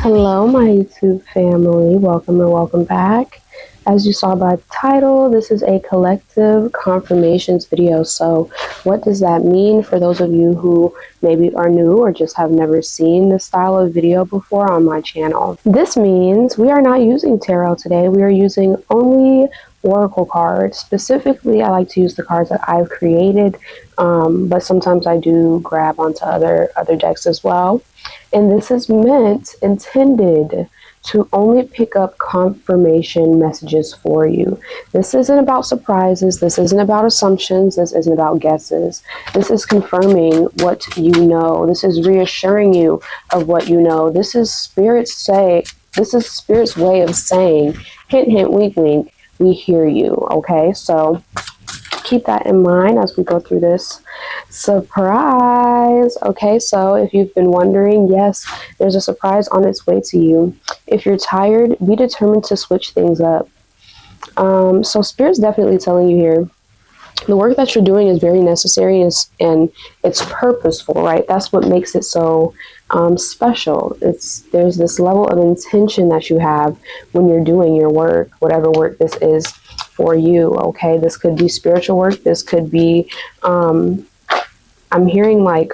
Hello, my YouTube family. Welcome and welcome back. As you saw by the title, this is a collective confirmations video. So what does that mean for those of you who maybe are new or just have never seen this style of video before on my channel? This means we are not using tarot today. We are using only oracle cards. Specifically, I like to use the cards that I've created, but sometimes I do grab onto other decks as well. And this is intended to only pick up confirmation messages for you. This isn't about surprises. This isn't about assumptions. This isn't about guesses. This is confirming what you know. This is reassuring you of what you know. This is Spirit's way of saying, hint, hint, wink, wink, we hear you. Okay, so keep that in mind as we go through this surprise. Okay, so if you've been wondering, yes, there's a surprise on its way to you. If you're tired, be determined to switch things up. So Spirit's definitely telling you here, the work that you're doing is very necessary and it's purposeful, right? That's what makes it so special. There's this level of intention that you have when you're doing your work, whatever work this is for you. Okay, this could be spiritual work. This could be I'm hearing like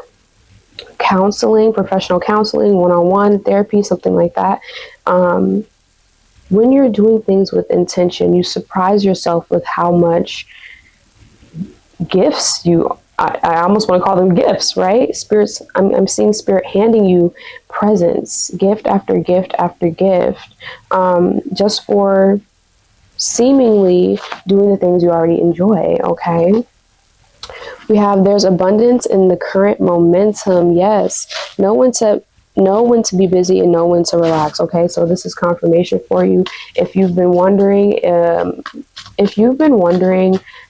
counseling, professional counseling, one-on-one therapy, something like that. When you're doing things with intention, you surprise yourself with how much gifts I almost want to call them gifts, right? Spirits, I'm seeing Spirit handing you presents, gift after gift after gift, just for seemingly doing the things you already enjoy. Okay, we have there's abundance in the current momentum. Yes, know when to be busy and know when to relax. Okay, so this is confirmation for you. If you've been wondering,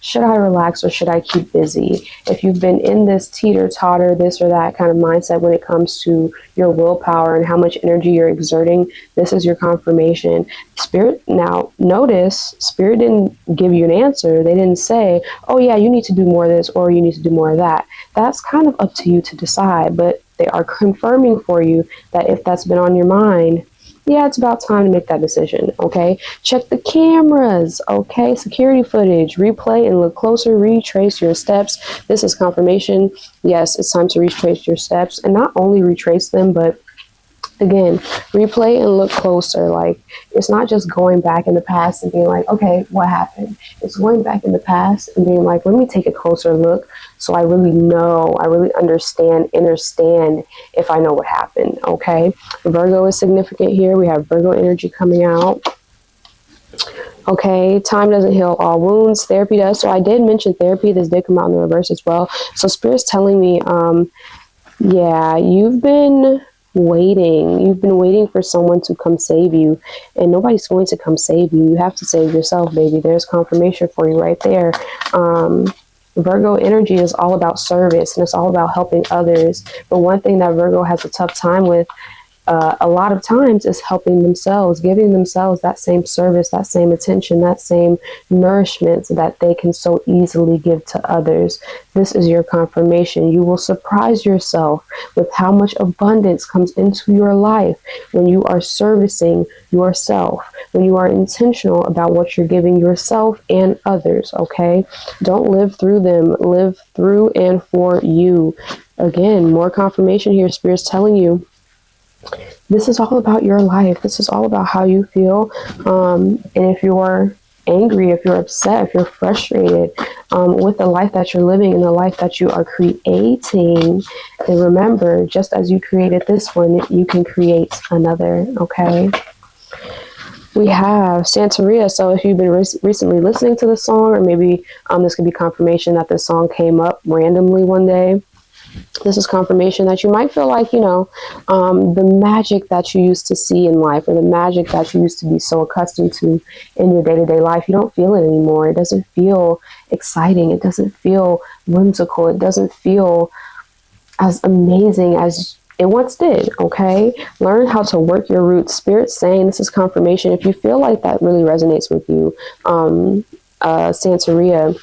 should I relax or should I keep busy? If you've been in this teeter-totter, this or that kind of mindset when it comes to your willpower and how much energy you're exerting, this is your confirmation. Spirit, now notice, Spirit didn't give you an answer. They didn't say, oh yeah, you need to do more of this or you need to do more of that. That's kind of up to you to decide, but they are confirming for you that if that's been on your mind, yeah, it's about time to make that decision. Okay, check the cameras. Okay, security footage, replay and look closer, retrace your steps. This is confirmation. Yes, it's time to retrace your steps, and not only retrace them, but again, replay and look closer. Like, it's not just going back in the past and being like, okay, what happened? It's going back in the past and being like, let me take a closer look so I really know, I really understand if I know what happened. Okay, Virgo is significant here. We have Virgo energy coming out. Okay, time doesn't heal all wounds. Therapy does. So I did mention therapy. This did come out in the reverse as well. So Spirit's telling me, yeah, you've been waiting for someone to come save you, and nobody's going to come save you. You have to save yourself, baby. There's confirmation for you right there. Virgo energy is all about service and it's all about helping others. But one thing that Virgo has a tough time with a lot of times is helping themselves, giving themselves that same service, that same attention, that same nourishment that they can so easily give to others. This is your confirmation. You will surprise yourself with how much abundance comes into your life when you are servicing yourself, when you are intentional about what you're giving yourself and others. Okay, don't live through them, live through and for you. Again, more confirmation here. Spirit's telling you, this is all about your life. This is all about how you feel. And if you're angry, if you're upset, if you're frustrated with the life that you're living and the life that you are creating, then remember, just as you created this one, you can create another. Okay. We have Santeria. So if you've been recently listening to the song, or maybe this could be confirmation that this song came up randomly one day. This is confirmation that you might feel like, the magic that you used to see in life, or the magic that you used to be so accustomed to in your day-to-day life, you don't feel it anymore. It doesn't feel exciting. It doesn't feel whimsical. It doesn't feel as amazing as it once did. Okay, learn how to work your roots. Spirit's saying, this is confirmation. If you feel like that really resonates with you, Santeria,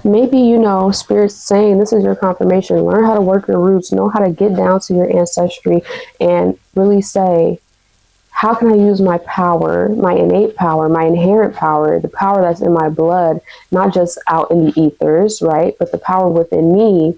maybe, Spirit's saying this is your confirmation. Learn how to work your roots, know how to get down to your ancestry and really say, how can I use my power, my innate power, my inherent power, the power that's in my blood, not just out in the ethers, right? But the power within me.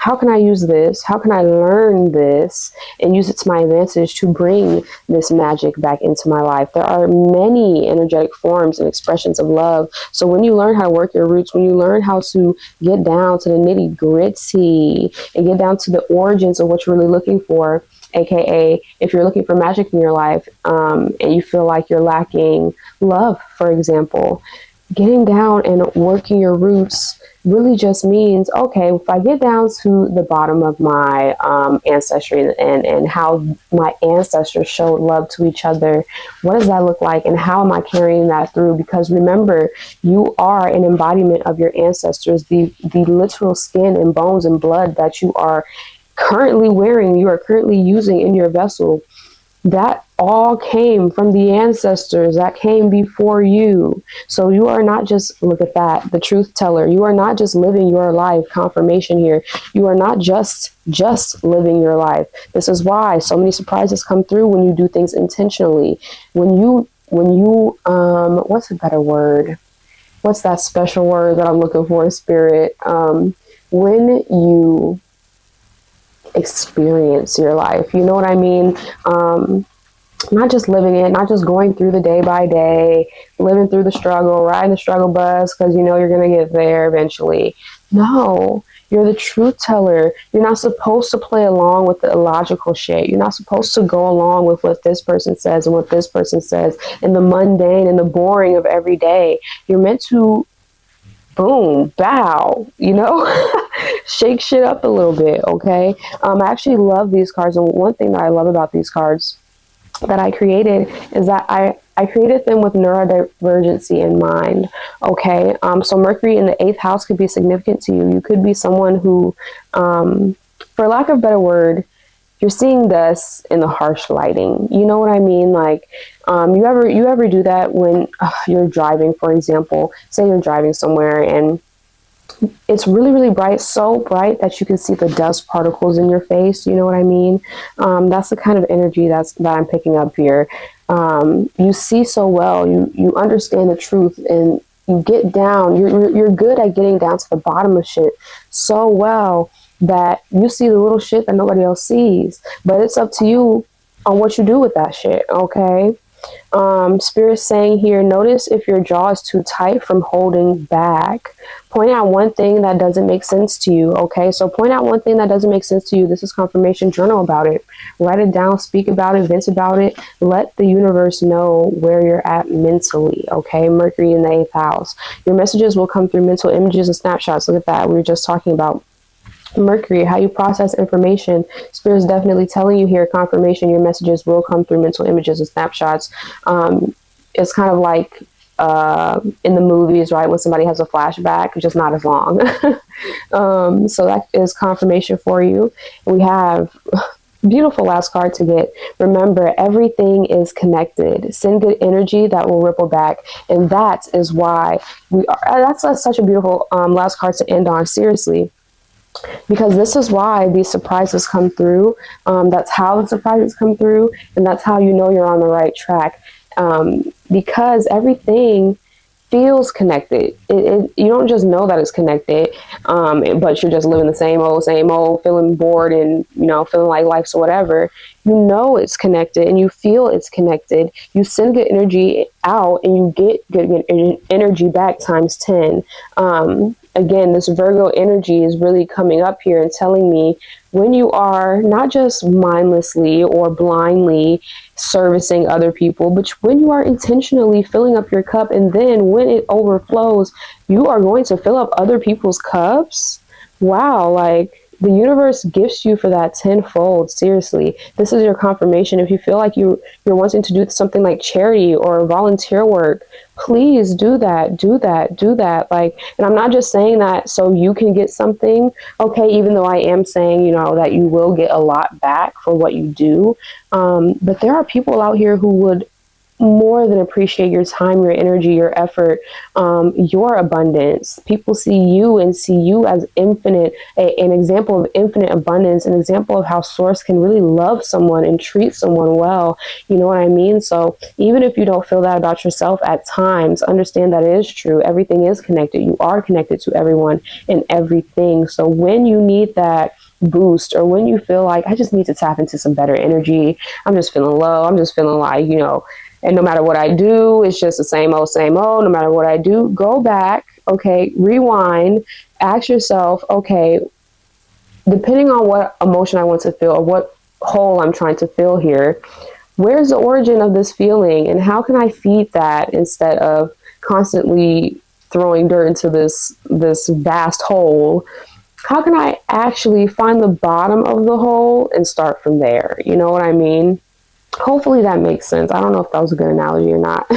How can I use this? How can I learn this and use it to my advantage to bring this magic back into my life? There are many energetic forms and expressions of love. So when you learn how to work your roots, when you learn how to get down to the nitty gritty and get down to the origins of what you're really looking for, AKA if you're looking for magic in your life, and you feel like you're lacking love, for example, getting down and working your roots really just means, okay, if I get down to the bottom of my ancestry and how my ancestors showed love to each other, what does that look like and how am I carrying that through? Because remember, you are an embodiment of your ancestors, the literal skin and bones and blood that you are currently wearing, you are currently using in your vessel. That all came from the ancestors that came before you. So you are not just, look at that, the truth teller. You are not just living your life. Confirmation here. You are not just living your life. This is why so many surprises come through when you do things intentionally. When you what's a better word? What's that special word that I'm looking for, Spirit? When you experience your life, you know what I mean? Not just living it, not just going through the day by day, living through the struggle, riding the struggle bus because you know you're going to get there eventually. No, you're the truth teller. You're not supposed to play along with the illogical shit. You're not supposed to go along with what this person says and what this person says and the mundane and the boring of every day. You're meant to boom, bow, you know, shake shit up a little bit, okay? I actually love these cards. And one thing that I love about these cards that I created is that I created them with neurodivergency in mind, okay? So Mercury in the 8th house could be significant to you. You could be someone who, for lack of a better word, you're seeing this in the harsh lighting. You know what I mean? Like, you ever do that when you're driving, for example, say you're driving somewhere and it's really, really bright, so bright that you can see the dust particles in your face. You know what I mean? That's the kind of energy that I'm picking up here. You see so well, you understand the truth and you get down. You're good at getting down to the bottom of shit so well that you see the little shit that nobody else sees. But it's up to you on what you do with that shit, okay? Spirit's saying here, notice if your jaw is too tight from holding back. Point out one thing that doesn't make sense to you, okay? So point out one thing that doesn't make sense to you. This is confirmation. Journal about it. Write it down, speak about it, vent about it. Let the universe know where you're at mentally, okay? Mercury in the 8th house. Your messages will come through mental images and snapshots. Look at that. We were just talking about Mercury, how you process information. Spirit's definitely telling you here, confirmation, your messages will come through mental images and snapshots. It's kind of like in the movies, right, when somebody has a flashback, just not as long. So that is confirmation for you. We have beautiful last card to get. Remember, everything is connected. Send good energy that will ripple back, and that is why we are. That's such a beautiful last card to end on. Seriously. Because this is why these surprises come through. That's how the surprises come through, and that's how you know you're on the right track. Because everything feels connected. You don't just know that it's connected, but you're just living the same old, feeling bored and, you know, feeling like life's whatever. You know it's connected and you feel it's connected. You send good energy out and you get good energy back times 10. Again, this Virgo energy is really coming up here and telling me when you are not just mindlessly or blindly servicing other people, but when you are intentionally filling up your cup, and then when it overflows, you are going to fill up other people's cups. Wow, like the universe gifts you for that tenfold. Seriously, this is your confirmation. If you feel like you're wanting to do something like charity or volunteer work, please do that. Like, and I'm not just saying that so you can get something, okay, even though I am saying, you know, that you will get a lot back for what you do. But there are people out here who would more than appreciate your time, your energy, your effort, your abundance. People see you and see you as infinite, an example of infinite abundance, an example of how Source can really love someone and treat someone well. You know what I mean? So even if you don't feel that about yourself at times, understand that it is true. Everything is connected. You are connected to everyone and everything. So when you need that boost, or when you feel like, I just need to tap into some better energy, I'm just feeling low, I'm just feeling like, and no matter what I do, it's just the same old, same old. No matter what I do, go back, okay, rewind, ask yourself, okay, depending on what emotion I want to feel or what hole I'm trying to fill here, where's the origin of this feeling and how can I feed that instead of constantly throwing dirt into this vast hole? How can I actually find the bottom of the hole and start from there? You know what I mean? Hopefully that makes sense. I don't know if that was a good analogy or not.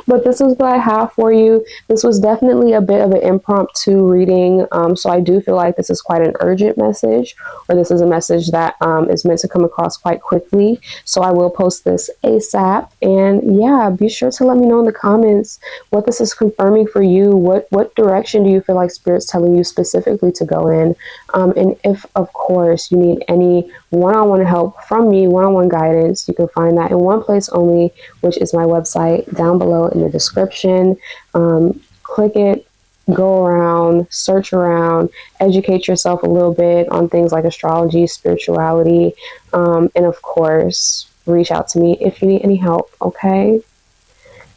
But this is what I have for you. This was definitely a bit of an impromptu reading. So I do feel like this is quite an urgent message, or this is a message that is meant to come across quite quickly. So I will post this ASAP. And yeah, be sure to let me know in the comments what this is confirming for you. What direction do you feel like Spirit's telling you specifically to go in? And if, of course, you need any one-on-one help from me, one-on-one guidance, you can find that in one place only, which is my website down below in the description. Click it, go around, search around, educate yourself a little bit on things like astrology, spirituality, and of course, reach out to me if you need any help, okay?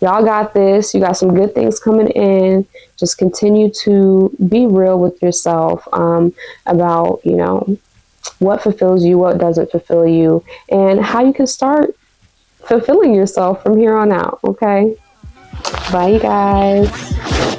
Y'all got this. You got some good things coming in. Just continue to be real with yourself about, what fulfills you, what doesn't fulfill you, and how you can start fulfilling yourself from here on out, okay? Bye, you guys.